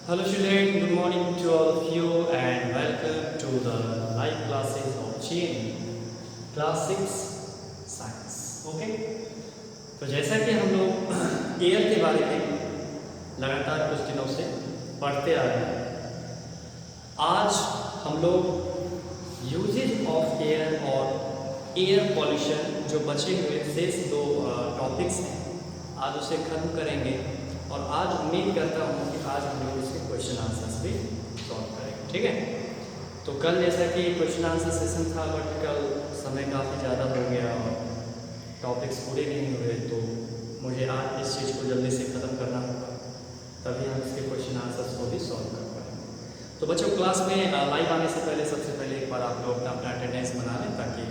Hello students, good morning to all of you and welcome to the live classes of GN Class 6 Science. Okay, तो जैसा कि हम लोग air के बारे में लगातार कुछ दिनों से पढ़ते आ रहे हैं, आज हम लोग यूजेज ऑफ एयर और एयर पॉल्यूशन जो बचे हुए शेष दो टॉपिक्स हैं आज उसे खत्म करेंगे और आज उम्मीद करता हूँ कि आज हम लोग इसके क्वेश्चन आंसर्स भी सॉल्व करेंगे। ठीक है, तो कल जैसा कि क्वेश्चन आंसर सेशन था बट कल समय काफ़ी ज़्यादा हो गया और टॉपिक्स पूरे नहीं हुए, तो मुझे आज इस चीज़ को जल्दी से ख़त्म करना होगा, तभी हम इसके क्वेश्चन आंसर्स को भी सॉल्व कर पाएंगे। तो बच्चों, क्लास में लाइव आने से पहले सबसे पहले एक बार आप लोग अपना अटेंडेंस बना लें ताकि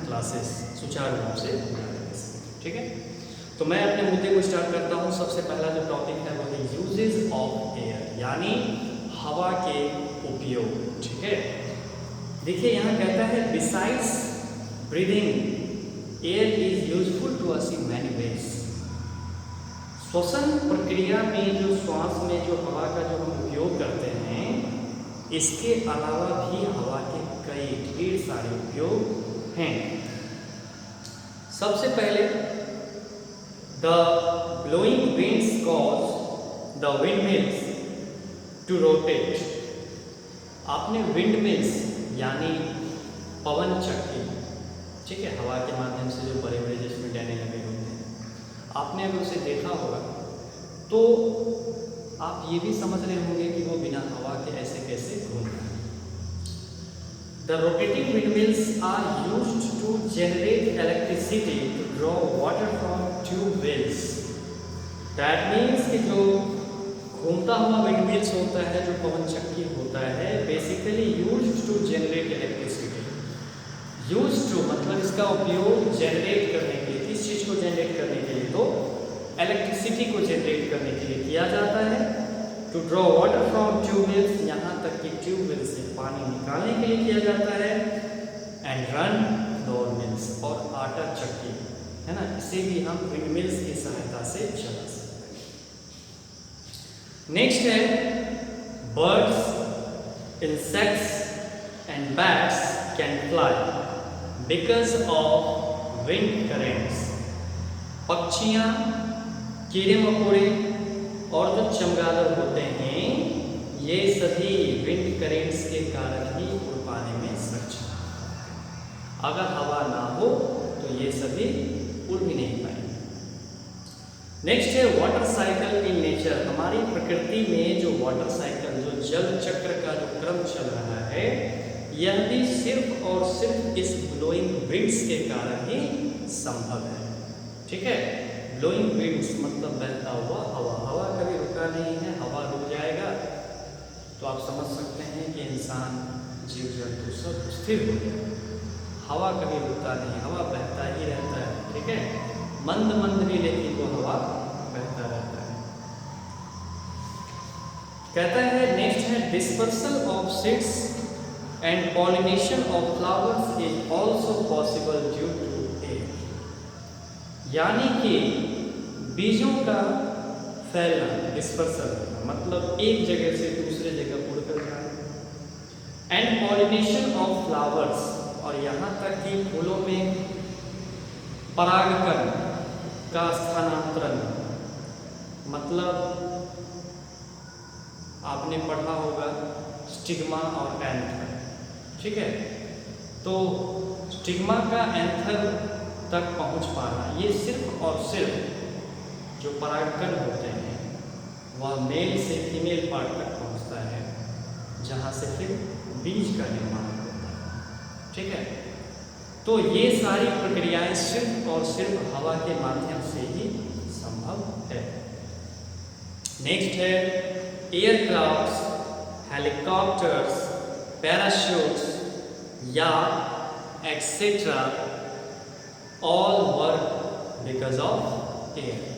क्लासेस सुचारू रूप से ठीक है। तो मैं अपने मुद्दे को स्टार्ट करता हूँ। सबसे पहला जो टॉपिक है वो है यूजेज ऑफ एयर, यानी हवा के उपयोग। ठीक है, देखिए यहाँ कहता है besides breathing air is useful to us in many ways. श्वसन प्रक्रिया में जो श्वास में जो हवा का जो हम उपयोग करते हैं, इसके अलावा भी हवा के कई ढेर सारे उपयोग हैं। सबसे पहले The blowing winds cause the windmills to rotate. आपने windmills यानी पवन चक्की, ठीक है, हवा के माध्यम से जो बड़े बड़े जिसमें डैने लगे होते हैं, आपने अगर उसे देखा होगा तो आप ये भी समझ रहे होंगे कि वो बिना हवा के ऐसे कैसे घूम रहे हैं। The rotating windmills are used to generate electricity to draw water from tube wells. That means कि जो घूमता हुआ windmills होता है, जो पवन चक्की होता है, basically used to generate electricity. Used to मतलब इसका उपयोग generate करने के लिए, किस चीज़ को generate करने के लिए, तो electricity को generate करने के लिए किया जाता है। To draw water from tube wells, यहाँ तक कि ट्यूब वेल से पानी निकालने के लिए किया जाता है। And run flour mills और आटा चक्की, है ना, इसे भी हम विंड मिल्स की सहायता से चला सकते हैं। नेक्स्ट है birds, insects and bats can fly because of wind currents. पक्षियाँ, कीड़े मकोड़े और जो चमगादड़ होते हैं, ये सभी विंड करेंट्स के कारण ही उड़ पाने में सक्षम। अगर हवा ना हो तो ये सभी उड़ भी नहीं पाएंगे। नेक्स्ट है वाटर साइकिल इन नेचर। हमारी प्रकृति में जो वाटर साइकिल, जो जल चक्र का जो क्रम चल रहा है, यह भी सिर्फ और सिर्फ इस ब्लोइंग विंड्स के कारण ही संभव है। ठीक है, ब्लोइंग विंड्स मतलब बहता हुआ हवा। हवा कभी रुका नहीं है, हवा रुक जाएगा तो आप समझ सकते हैं कि इंसान, जीव जंतु सब स्थिर हो जाएगा। हवा कभी रुकता नहीं, हवा बहता ही रहता है। ठीक है, मंद मंद भी लेकिन वो हवा बहता रहता है। कहता है नेक्स्ट है dispersal of seeds and pollination of flowers is also possible due to air. यानी कि बीजों का फैलना, डिस्पर्सल मतलब एक जगह से दूसरे जगह उड़कर जाना। एंड पॉलिनेशन ऑफ फ्लावर्स, और यहाँ तक कि फूलों में परागकण का स्थानांतरण, मतलब आपने पढ़ा होगा स्टिग्मा और एंथर। ठीक है, तो स्टिग्मा का एंथर तक पहुंच पाना, ये सिर्फ और सिर्फ जो परागकण होते हैं वह मेल से फीमेल पार्ट तक पहुंचता है, जहां से फिर बीज का निर्माण होता है। ठीक है, तो ये सारी प्रक्रियाएं सिर्फ और सिर्फ हवा के माध्यम से ही संभव है। नेक्स्ट है एयरक्राफ्ट्स, हेलीकॉप्टर्स, पैराशूट्स या etcetera all work because of air.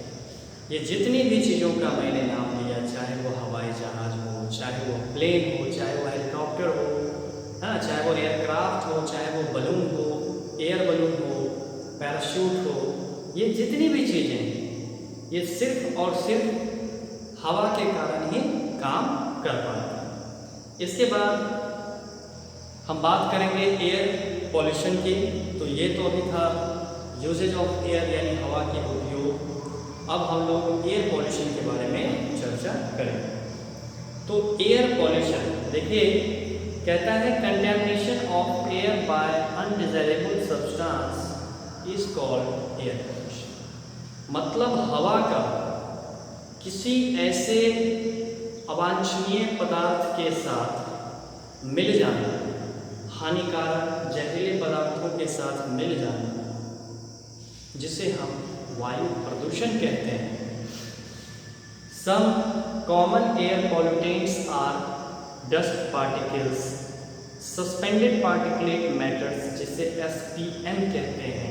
ये जितनी भी चीज़ों का मैंने नाम लिया, चाहे वो हवाई जहाज हो, चाहे वो प्लेन हो, चाहे वो हेलीकॉप्टर हो, है ना, चाहे वो एयरक्राफ्ट हो, चाहे वो बलून हो, एयर बलून हो, पैराशूट हो, ये जितनी भी चीज़ें हैं ये सिर्फ और सिर्फ हवा के कारण ही काम कर पाता है। इसके बाद हम बात करेंगे एयर पॉल्यूशन की। तो ये तो अभी था यूजेज ऑफ एयर यानी हवा के उपयोग। अब हम लोग एयर पॉल्यूशन के बारे में चर्चा करेंगे। तो एयर पॉल्यूशन देखिए, कहता है contamination of air by undesirable substance is called air pollution. मतलब हवा का किसी ऐसे अवांछनीय पदार्थ के साथ मिल जाना, हानिकारक जहरीले पदार्थों के साथ मिल जाना, जिसे हम वायु प्रदूषण कहते हैं। Some common air pollutants are dust particles, suspended particulate matters जिसे SPM कहते हैं।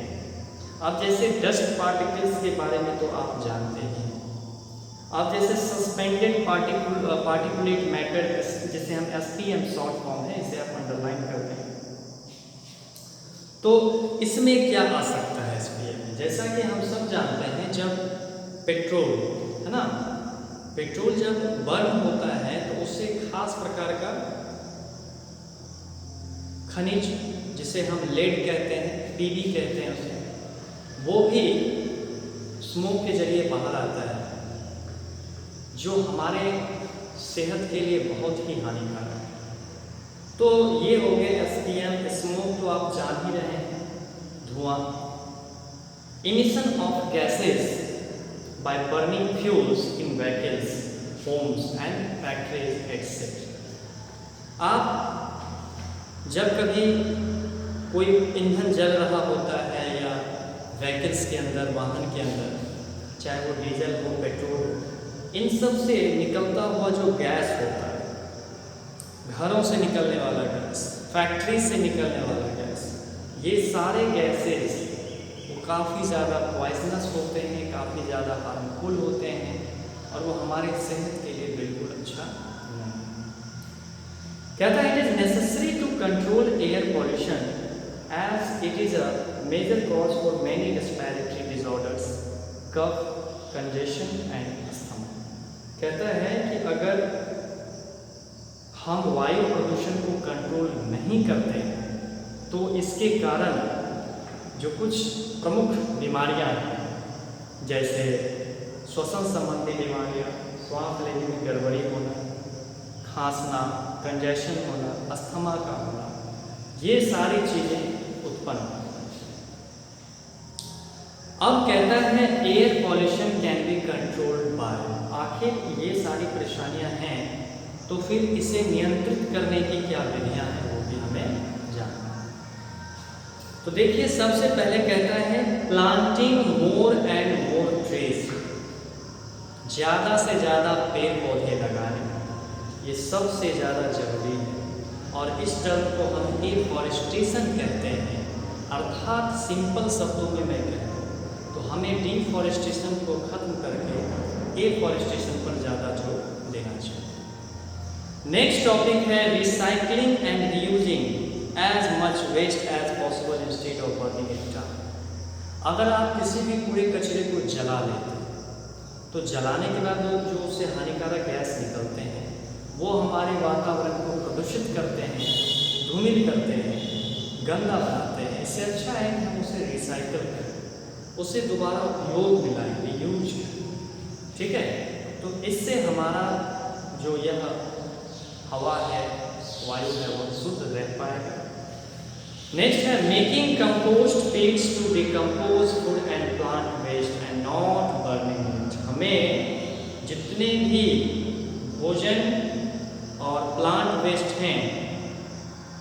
अब जैसे डस्ट पार्टिकल्स के बारे में तो आप जानते हैं। अब जैसे सस्पेंडेड पार्टिकुलेट मैटर जिसे हम SPM शॉर्ट फॉर्म है, इसे आप अंडरलाइन कर दें। तो इसमें क्या आ सकता है SPM में? जैसा कि हम सब जानते हैं, जब पेट्रोल है ना, पेट्रोल जब बर्न होता है तो उससे खास प्रकार का खनिज जिसे हम लेड कहते हैं, PB कहते हैं उसे, वो भी स्मोक के जरिए बाहर आता है, जो हमारे सेहत के लिए बहुत ही हानिकारक है। तो ये हो गए SPM। स्मोक तो आप जान ही रहे हैं, धुआं। Emission of gases by burning fuels in vehicles, homes and factories etc. आप जब कभी कोई ईंधन जल रहा होता है या व्हीकल्स के अंदर, वाहन के अंदर, चाहे वो डीजल हो, पेट्रोल हो, इन सब से निकलता हुआ जो गैस होता है, घरों से निकलने वाला गैस, फैक्ट्री से निकलने वाला गैस, ये सारे गैसेस काफ़ी ज़्यादा पॉइजनस होते हैं, काफ़ी ज़्यादा हार्मफुल होते हैं और वो हमारे सेहत के लिए बिल्कुल अच्छा नहीं। कहता है it is necessary to control air pollution as it is a major cause for many respiratory disorders, cough, congestion and asthma. कहता है कि अगर हम वायु प्रदूषण को कंट्रोल नहीं करते तो इसके कारण जो कुछ प्रमुख बीमारियां हैं, जैसे श्वसन संबंधी बीमारियां, सांस लेने में गड़बड़ी होना, खांसना, कंजेशन होना, अस्थमा का होना, ये सारी चीज़ें उत्पन्न होती हैं। अब कहता है air pollution can be controlled by. आखिर ये सारी परेशानियां हैं तो फिर इसे नियंत्रित करने की क्या विधियां हैं, वो भी हमें जानना। तो देखिए, सबसे पहले कहता है planting more and more trees, ज़्यादा से ज़्यादा पेड़ पौधे लगाने, ये सबसे ज़्यादा जरूरी है। और इस टर्म को हम एफॉरेस्टेशन कहते हैं। अर्थात सिंपल शब्दों में मैं कहूँ तो हमें डिफॉरेस्टेशन को खत्म करके एफॉरेस्टेशन पर ज़्यादा जोर देना चाहिए। नेक्स्ट टॉपिक है recycling and reusing as much waste as possible instead of burning it down। अगर आप किसी भी कूड़े कचरे को जला लेते तो जलाने के बाद जो उससे हानिकारक गैस निकलते हैं वो हमारे वातावरण को प्रदूषित करते हैं, धूमिल करते हैं, गंदा बनाते हैं। इससे अच्छा है कि हम उसे रिसाइकल करें, उसे दोबारा उपयोग में लाएं, रीयूज करें। ठीक है, तो इससे हमारा जो यह हवा है, वायु है, वो शुद्ध रह पाएगा। नेक्स्ट है making compost pits to decompose food and plant waste and not burning it. हमें जितने भी भोजन और प्लांट वेस्ट हैं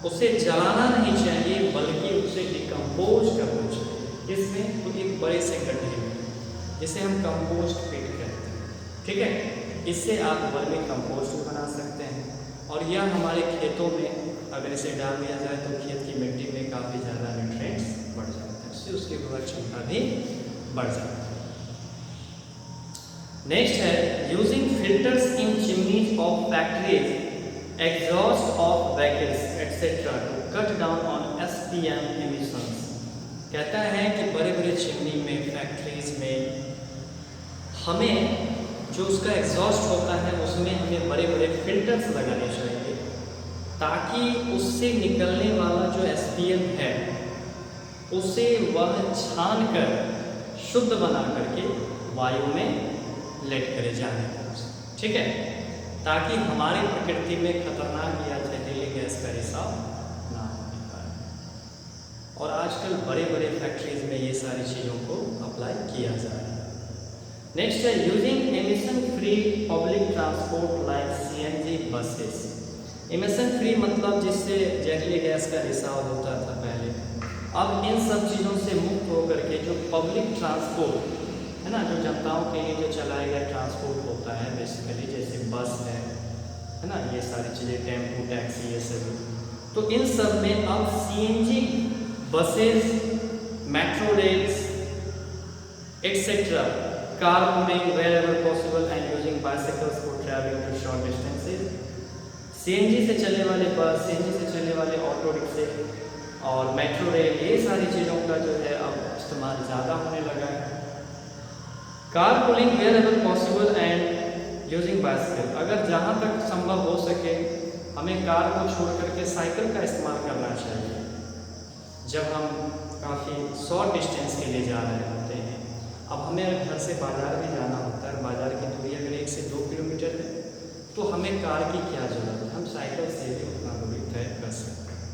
उसे जलाना नहीं चाहिए, बल्कि उसे डिकम्पोज करना चाहिए। इसमें तो एक बड़े से गड्ढे में, जिसे हम कंपोस्ट पिट कहते हैं। ठीक है, इससे आप वर्मी कंपोस्ट बना सकते हैं और यह हमारे खेतों में अगर इसे डाल दिया जाए तो खेत की मिट्टी में काफ़ी ज़्यादा न्यूट्रिएंट्स बढ़ जाते हैं, उससे उसकी उर्वरक क्षमता भी बढ़ जाती है। नेक्स्ट है using filters in chimneys of factories, exhaust of vehicles etcetera to cut down on SPM emissions. कहता है कि बड़े बड़े चिमनी में, फैक्ट्रीज में हमें जो उसका एग्जॉस्ट होता है उसमें हमें बड़े बड़े फिल्टर्स लगाने चाहिए, ताकि उससे निकलने वाला जो एसपीएम है उसे वह छान कर शुद्ध बना करके वायु में लेट करे जाने को, ठीक है, ताकि हमारी प्रकृति में खतरनाक या जहरीली गैस का रिसाव ना होने पाए। और आजकल बड़े बड़े फैक्ट्रीज में ये सारी चीज़ों को अप्लाई किया जा रहा है। नेक्स्ट है using emission free public transport like CNG buses. Emission free मतलब जिससे जहरीली गैस का रिसाव होता था पहले, अब इन सब चीज़ों से मुक्त होकर के जो पब्लिक ट्रांसपोर्ट है ना, जो जनताओं के लिए जो चलाया गया ट्रांसपोर्ट होता है बेसिकली, जैसे बस है ना, ये सारी चीज़ें, टेम्पो, टैक्सी, ये सभी, तो इन सब में अब CNG buses, metro rails etcetera, carpooling wherever possible and using bicycles for traveling to short distances, CNG से चलने वाले बस, सीएनजी से चलने वाले ऑटो रिक्शे और मेट्रो रेल, ये सारी चीज़ों का जो है अब इस्तेमाल ज़्यादा होने लगा है। Carpooling wherever possible and using bicycle, अगर जहाँ तक संभव हो सके हमें कार को छोड़ करके साइकिल का इस्तेमाल करना चाहिए जब हम काफ़ी शॉर्ट डिस्टेंस के लिए जा रहे होते हैं। अब हमें घर से बाज़ार भी जाना होता है, बाज़ार की दूरी अगर 1 से 2 किलोमीटर है तो हमें कार की क्या ज़रूरत है, हम साइकिल से भी उतना दूरी तय कर सकते हैं।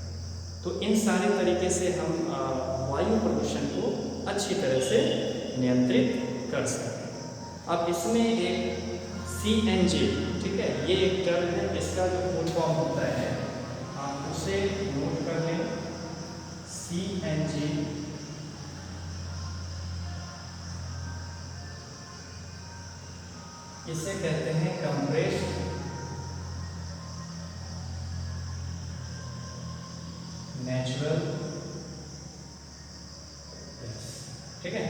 तो इन सारे तरीके से हम वायु प्रदूषण को अच्छी तरह से नियंत्रित कर सकते हैं। अब इसमें एक सीएनजी, ठीक है, ये एक टर्म है, इसका जो फुल फॉर्म होता है आप उसे नोट कर लें। सीएनजी इसे कहते हैं कंप्रेस्ड नेचुरल गैस, ठीक है,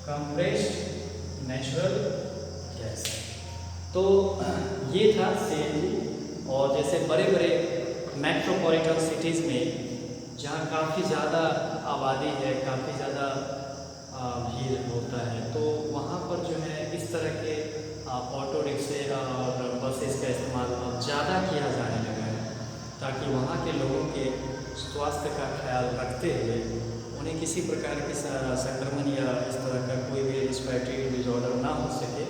कंप्रेस्ड नेचुरल गैस। तो ये था सीएनजी। और जैसे बड़े बड़े मेट्रोपॉलिटन सिटीज़ में जहाँ काफ़ी ज़्यादा आबादी है, काफ़ी ज़्यादा भीड़ होता है, तो वहाँ पर जो है इस तरह के ऑटो रिक्शे और बसेस का इस्तेमाल ज़्यादा किया जाने लगा है, ताकि वहाँ के लोगों के स्वास्थ्य का ख्याल रखते हुए उन्हें किसी प्रकार के संक्रमण या इस तरह का कोई भी रिस्पिरेटरी डिसऑर्डर ना हो सके।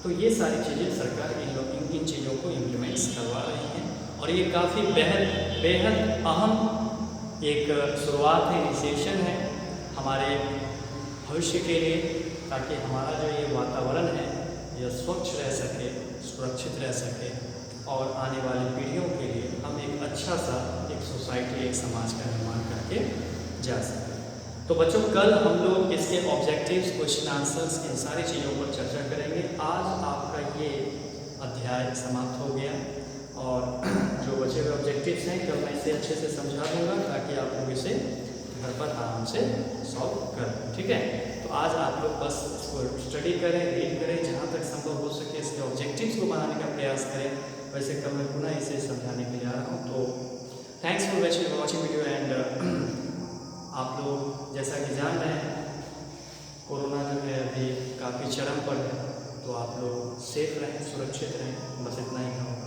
तो ये सारी चीज़ें सरकार इन चीज़ों को इम्प्लीमेंट्स करवा रही हैं, और ये काफ़ी बेहद अहम एक शुरुआत है, इनिशिएशन है हमारे भविष्य के लिए, ताकि हमारा जो ये वातावरण है यह स्वच्छ रह सके, सुरक्षित रह सके, और आने वाली पीढ़ियों के लिए हम एक अच्छा सा एक सोसाइटी, एक समाज का निर्माण करके जा सकें। तो बच्चों, कल हम लोग इसके ऑब्जेक्टिव्स, क्वेश्चन आंसर्स, इन सारी चीज़ों पर चर्चा करेंगे। आज आपका ये अध्याय समाप्त हो गया, और जो बचे हुए ऑब्जेक्टिव्स हैं कल मैं इसे अच्छे से समझा दूंगा, ताकि आप लोग इसे घर पर आराम से सॉल्व करें, ठीक है। तो आज आप लोग बस इसको स्टडी करें, रीड करें, जहाँ तक संभव हो सके इसके ऑब्जेक्टिव्स को बनाने का प्रयास करें। वैसे कल मैं पुनः इसे समझाने के लिए आ रहा हूँ। तो thanks for watching video. And आप लोग जैसा कि जान रहे हैं, कोरोना जो है अभी काफ़ी चरम पर है, तो आप लोग सेफ रहें, सुरक्षित रहें, बस इतना ही कहूँ।